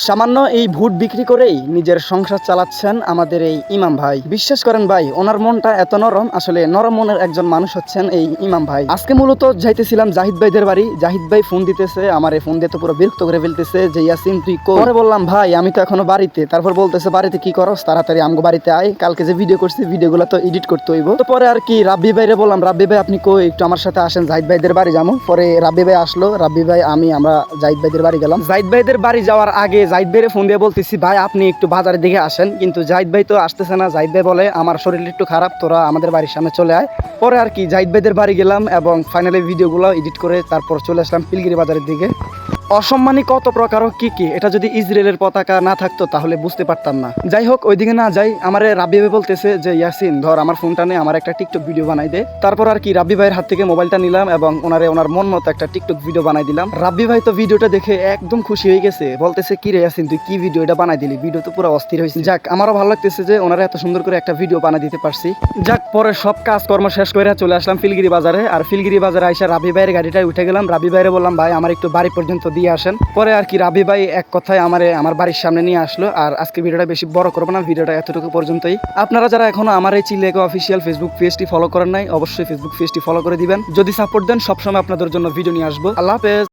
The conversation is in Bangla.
সামান্য এই ভুট বিক্রি করেই নিজের সংসার চালাচ্ছেন আমাদের এই ইমাম ভাই। বিশ্বাস করেন ভাই, ওনার মনটা এত নরম, আসলে নরম মনের একজন মানুষ হচ্ছেন এই ইমাম ভাই। আজকে মূলত যাইতেছিলাম জাহিদ ভাইদের বাড়ি। জাহিদ ভাই ফোন দিতেছে, আমার এই ফোন দিয়ে তো পুরো বিরক্ত করে ফেলতেছে যে ইয়াসিন তুই কই। পরে বললাম ভাই আমি তো এখনো বাড়িতে। তারপর বলতেছে বাড়িতে কি করস, তাড়াতাড়ি আমগো বাড়িতে আয়, কালকে যে ভিডিও করছি ভিডিওগুলো তো এডিট করতে হইব। তো পরে আর কি রাব্বি ভাইরে বললাম, রাব্বি ভাই আপনি কই, একটু আমার সাথে আসেন, জাহিদ ভাইদের বাড়ি যাবো। পরে রাব্বি ভাই আসলো, রাব্বি ভাই আমরা জাহিদ ভাইদের বাড়ি গেলাম। জাহিদ ভাইদের বাড়ি যাওয়ার আগে জাহিদ ভাইরে ফোন দিয়ে বলতেছি ভাই আপনি একটু বাজারের দিকে আসেন, কিন্তু জাহিদ ভাই তো আসতেছে না। জাহিদ ভাই বলে আমার শরীর একটু খারাপ, তোরা আমাদের বাড়ির সামনে চলে আয়। পরে আর কি জাহিদ ভাইদের বাড়ি গেলাম এবং ফাইনালি ভিডিওগুলো এডিট করে তারপর চলে আসলাম পিলগিরি বাজারের দিকে। অসম্মানী কত প্রকার কি কি, এটা যদি ইসরায়েলের পতাকা না থাকতো তাহলে বুঝতে পারতাম না। যাই হোক ওইদিকে না যাই, আমার রাব্বি ভাই বলতেছে যে ইয়াসিন ধর আমার ফোনটা নিয়ে আমার একটা টিকটক ভিডিও বানাই দে। তারপর আর কি রাব্বি ভাইয়ের হাত থেকে মোবাইলটা নিলাম এবং ওনার মন মতো একটা টিকটক ভিডিও বানাই দিলাম। রাব্বি ভাই তো ভিডিওটা দেখে একদম খুশি হয়ে গেছে, বলতেছে কি রে ইয়াসিন তুই কি ভিডিও এটা বানাই দিলি, ভিডিও তো পুরো অস্থির হয়েছে। যাক আমারও ভালো লাগতেছে যে ওনারা এত সুন্দর করে একটা ভিডিও বানাই দিতে পারছি। যাক পরে সব কাজকর্ম শেষ করে চলে আসলাম ফিলগিরি বাজারে। আর ফিলগিরি বাজারে আইসা রাব্বি ভাইয়ের গাড়িটায় উঠে গেলাম। রাব্বি ভাইরে বললাম ভাই আমার একটু বাড়ি পর্যন্ত দিয়ে আসেন। পরে আর কি রাব্বি ভাই এক কথায় আমার বাড়ির সামনে নিয়ে আসলো। আর আজকে ভিডিওটা বেশি বড় করবো না, ভিডিওটা এতটুকু পর্যন্তই। আপনারা যারা এখনো আমার এই চিলেকো অফিসিয়াল ফেসবুক পেজটি ফলো করেন নাই, অবশ্যই ফেসবুক পেজটি ফলো করে দিবেন। যদি সাপোর্ট দেন সবসময় আপনাদের জন্য ভিডিও নিয়ে আসবো। আল্লাহ হাফেজ।